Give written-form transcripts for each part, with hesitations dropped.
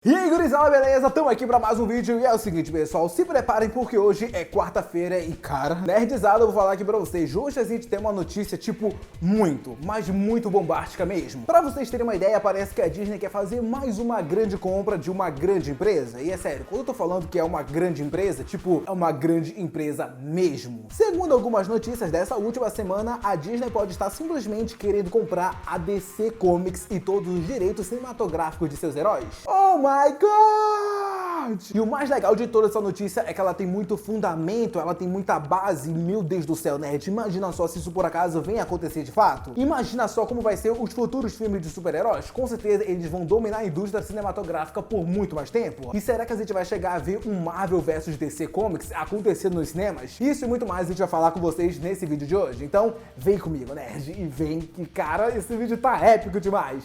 E aí, gurizada, beleza? Tamo aqui pra mais um vídeo e é o seguinte, pessoal, se preparem porque hoje é quarta-feira e, cara, nerdzada, eu vou falar aqui pra vocês. Hoje a gente tem uma notícia, tipo, muito, mas muito bombástica mesmo. Pra vocês terem uma ideia, parece que a Disney quer fazer mais uma grande compra de uma grande empresa. E é sério, quando eu tô falando que é uma grande empresa, tipo, é uma grande empresa mesmo. Segundo algumas notícias dessa última semana, a Disney pode estar simplesmente querendo comprar a DC Comics e todos os direitos cinematográficos de seus heróis. Oh my God! E o mais legal de toda essa notícia é que ela tem muito fundamento, ela tem muita base. Meu Deus do céu, nerd, imagina só se isso por acaso vem acontecer de fato. Imagina só como vai ser os futuros filmes de super-heróis. Com certeza eles vão dominar a indústria cinematográfica por muito mais tempo. E será que a gente vai chegar a ver um Marvel vs DC Comics acontecendo nos cinemas? Isso e muito mais a gente vai falar com vocês nesse vídeo de hoje. Então vem comigo, nerd, e vem que, cara, esse vídeo tá épico demais.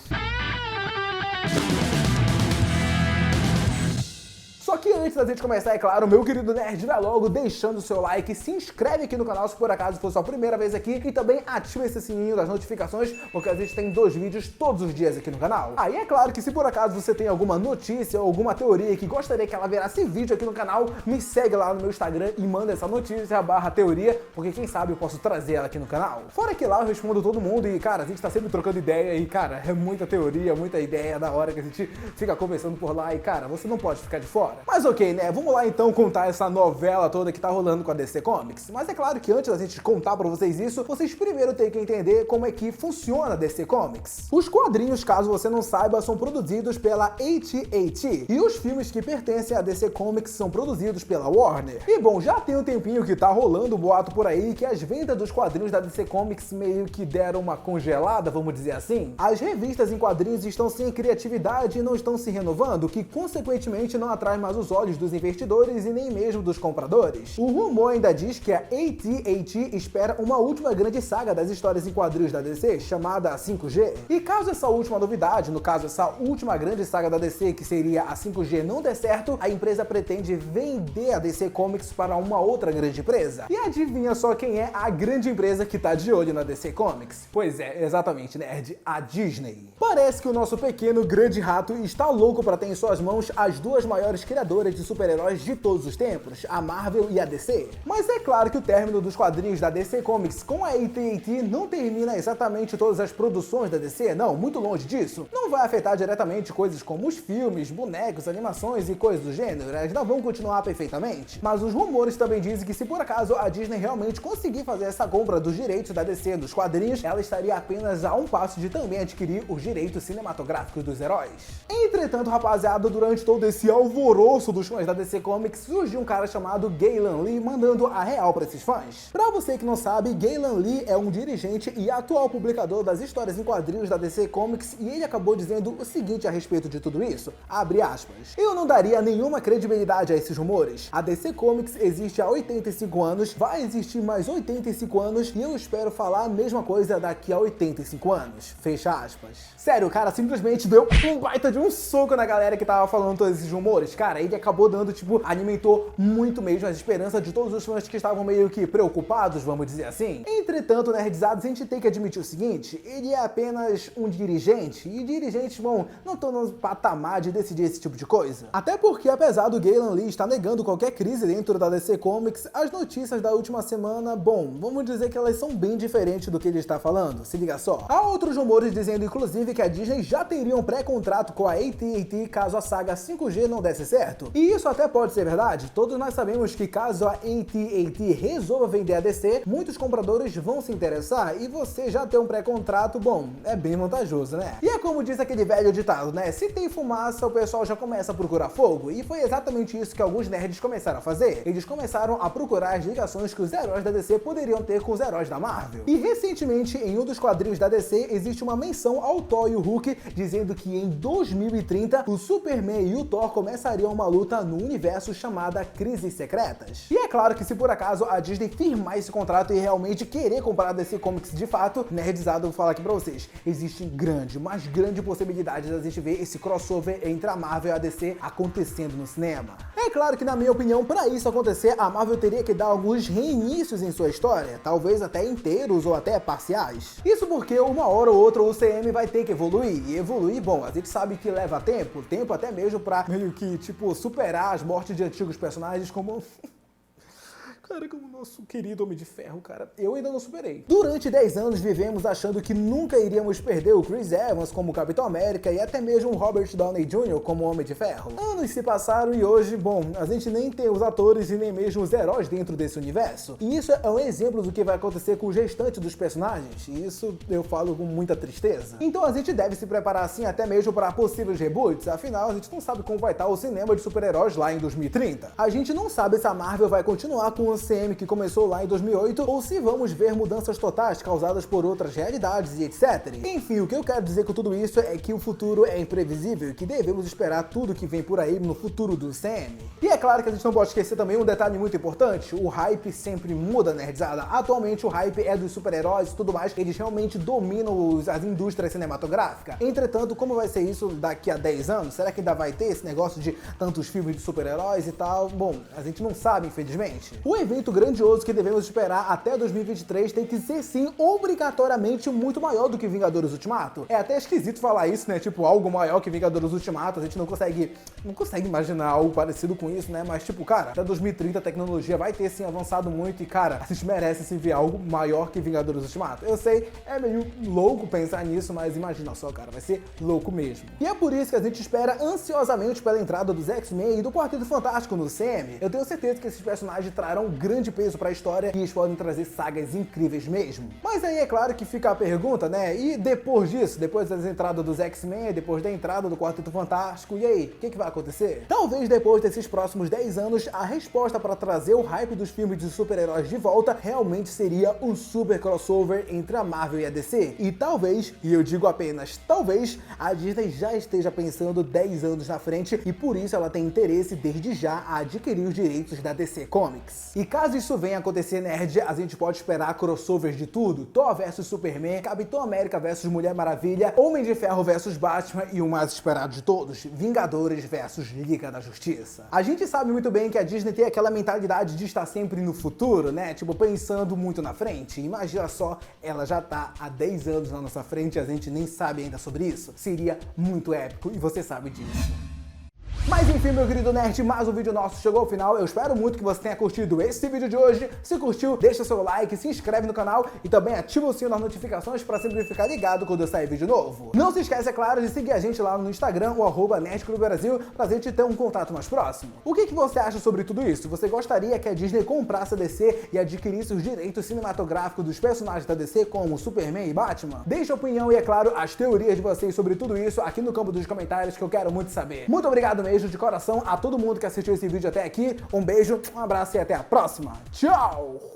Só que antes da gente começar, é claro, meu querido nerd, vai logo deixando o seu like, se inscreve aqui no canal se por acaso for sua primeira vez aqui e também ativa esse sininho das notificações, porque a gente tem 2 vídeos todos os dias aqui no canal. Aí é claro que se por acaso você tem alguma notícia ou alguma teoria que gostaria que ela virasse vídeo aqui no canal, me segue lá no meu Instagram e manda essa notícia / teoria, porque quem sabe eu posso trazer ela aqui no canal. Fora que lá eu respondo todo mundo e, cara, a gente tá sempre trocando ideia e, cara, é muita teoria, muita ideia da hora que a gente fica conversando por lá e, cara, você não pode ficar de fora. Mas ok, né? Vamos lá então contar essa novela toda que tá rolando com a DC Comics. Mas é claro que antes da gente contar pra vocês isso, vocês primeiro têm que entender como é que funciona a DC Comics. Os quadrinhos, caso você não saiba, são produzidos pela AT&T. E os filmes que pertencem à DC Comics são produzidos pela Warner. E bom, já tem um tempinho que tá rolando o boato por aí que as vendas dos quadrinhos da DC Comics meio que deram uma congelada, vamos dizer assim. As revistas em quadrinhos estão sem criatividade e não estão se renovando, que consequentemente não atrai mais os olhos dos investidores e nem mesmo dos compradores. O rumor ainda diz que a AT&T espera uma última grande saga das histórias em quadrinhos da DC, chamada 5G. E caso essa última novidade, no caso essa última grande saga da DC, que seria a 5G, não der certo, a empresa pretende vender a DC Comics para uma outra grande empresa. E adivinha só quem é a grande empresa que tá de olho na DC Comics? Pois é, exatamente, nerd, a Disney. Parece que o nosso pequeno grande rato está louco para ter em suas mãos as duas maiores criadoras de super-heróis de todos os tempos, a Marvel e a DC. Mas é claro que o término dos quadrinhos da DC Comics com a AT&T não termina exatamente todas as produções da DC, não, muito longe disso. Não vai afetar diretamente coisas como os filmes, bonecos, animações e coisas do gênero, elas não vão continuar perfeitamente. Mas os rumores também dizem que se por acaso a Disney realmente conseguir fazer essa compra dos direitos da DC dos quadrinhos, ela estaria apenas a um passo de também adquirir os direitos cinematográficos dos heróis. Entretanto, rapaziada, durante todo esse alvoroço dos fãs da DC Comics, surgiu um cara chamado Galen Lee mandando a real pra esses fãs. Pra você que não sabe, Galen Lee é um dirigente e atual publicador das histórias em quadrinhos da DC Comics e ele acabou dizendo o seguinte a respeito de tudo isso, abre aspas, eu não daria nenhuma credibilidade a esses rumores. A DC Comics existe há 85 anos, vai existir mais 85 anos e eu espero falar a mesma coisa daqui a 85 anos. Fecha aspas. Sério, o cara simplesmente deu um baita de um soco na galera que tava falando todos esses rumores. Cara, ele acabou dando, tipo, alimentou muito mesmo as esperanças de todos os fãs que estavam meio que preocupados, vamos dizer assim. Entretanto, nerdizados, a gente tem que admitir o seguinte, ele é apenas um dirigente, e dirigentes, bom, não estão no patamar de decidir esse tipo de coisa. Até porque, apesar do Galen Lee estar negando qualquer crise dentro da DC Comics, as notícias da última semana, bom, vamos dizer que elas são bem diferentes do que ele está falando, se liga só. Há outros rumores dizendo, inclusive, que a Disney já teria um pré-contrato com a AT&T caso a saga 5G não desse certo. E isso até pode ser verdade, todos nós sabemos que caso a AT&T resolva vender a DC, muitos compradores vão se interessar e você já ter um pré-contrato, bom, é bem vantajoso, né? E é como diz aquele velho ditado, né? Se tem fumaça, o pessoal já começa a procurar fogo, e foi exatamente isso que alguns nerds começaram a fazer. Eles começaram a procurar as ligações que os heróis da DC poderiam ter com os heróis da Marvel. E recentemente, em um dos quadrinhos da DC, existe uma menção ao Thor e o Hulk, dizendo que em 2030, o Superman e o Thor começariam uma luta no universo chamada Crises Secretas. E é claro que se por acaso a Disney firmar esse contrato e realmente querer comprar a DC Comics de fato, nerdizado, eu vou falar aqui pra vocês, existe grande, mas grande possibilidade da gente ver esse crossover entre a Marvel e a DC acontecendo no cinema. É É claro que, na minha opinião, para isso acontecer, a Marvel teria que dar alguns reinícios em sua história, talvez até inteiros ou até parciais. Isso porque uma hora ou outra o UCM vai ter que evoluir, e evoluir, bom, a gente sabe que leva tempo até mesmo pra meio que, tipo, superar as mortes de antigos personagens como... Cara, como o nosso querido Homem de Ferro, cara, eu ainda não superei. Durante 10 anos vivemos achando que nunca iríamos perder o Chris Evans como Capitão América e até mesmo o Robert Downey Jr. como Homem de Ferro. Anos se passaram e hoje, bom, a gente nem tem os atores e nem mesmo os heróis dentro desse universo. E isso é um exemplo do que vai acontecer com os restantes dos personagens, e isso eu falo com muita tristeza. Então a gente deve se preparar assim até mesmo para possíveis reboots, afinal a gente não sabe como vai estar o cinema de super-heróis lá em 2030. A gente não sabe se a Marvel vai continuar com o CM que começou lá em 2008 ou se vamos ver mudanças totais causadas por outras realidades e etc. Enfim, o que eu quero dizer com tudo isso é que o futuro é imprevisível e que devemos esperar tudo que vem por aí no futuro do CM. E é claro que a gente não pode esquecer também um detalhe muito importante, o hype sempre muda, nerdzada. Atualmente o hype é dos super-heróis e tudo mais, eles realmente dominam as indústrias cinematográficas. Entretanto, como vai ser isso daqui a 10 anos? Será que ainda vai ter esse negócio de tantos filmes de super-heróis e tal? Bom, a gente não sabe, infelizmente. O evento grandioso que devemos esperar até 2023 tem que ser sim obrigatoriamente muito maior do que Vingadores Ultimato. É até esquisito falar isso, né? Tipo, algo maior que Vingadores Ultimato, a gente não consegue imaginar algo parecido com isso, né? Mas tipo, cara, até 2030 a tecnologia vai ter sim avançado muito e, cara, a gente merece sim ver algo maior que Vingadores Ultimato. Eu sei, é meio louco pensar nisso, mas imagina só, cara, vai ser louco mesmo. E é por isso que a gente espera ansiosamente pela entrada dos X-Men e do Quarteto Fantástico no CM. Eu tenho certeza que esses personagens trarão grande peso pra história e eles podem trazer sagas incríveis mesmo. Mas aí é claro que fica a pergunta, né? E depois disso, depois das entradas dos X-Men, depois da entrada do Quarteto Fantástico, e aí? O que vai acontecer? Talvez depois desses próximos 10 anos, a resposta para trazer o hype dos filmes de super-heróis de volta realmente seria o super crossover entre a Marvel e a DC. E talvez, e eu digo apenas talvez, a Disney já esteja pensando 10 anos na frente e por isso ela tem interesse desde já a adquirir os direitos da DC Comics. E caso isso venha acontecer, nerd, a gente pode esperar crossovers de tudo: Thor vs Superman, Capitão América vs Mulher Maravilha, Homem de Ferro vs Batman e o mais esperado de todos, Vingadores vs Liga da Justiça. A gente sabe muito bem que a Disney tem aquela mentalidade de estar sempre no futuro, né? Tipo, pensando muito na frente. Imagina só, ela já tá há 10 anos na nossa frente e a gente nem sabe ainda sobre isso. Seria muito épico e você sabe disso. Mas enfim, meu querido nerd, mais um vídeo nosso chegou ao final. Eu espero muito que você tenha curtido esse vídeo de hoje. Se curtiu, deixa seu like, se inscreve no canal e também ativa o sininho das notificações para sempre ficar ligado quando eu sair vídeo novo. Não se esquece, é claro, de seguir a gente lá no Instagram, o @NerdClubBrasil, pra gente ter um contato mais próximo. O que você acha sobre tudo isso? Você gostaria que a Disney comprasse a DC e adquirisse os direitos cinematográficos dos personagens da DC, como Superman e Batman? Deixa a opinião e, é claro, as teorias de vocês sobre tudo isso aqui no campo dos comentários, que eu quero muito saber. Muito obrigado mesmo de coração a todo mundo que assistiu esse vídeo até aqui. Um beijo, um abraço e até a próxima. Tchau!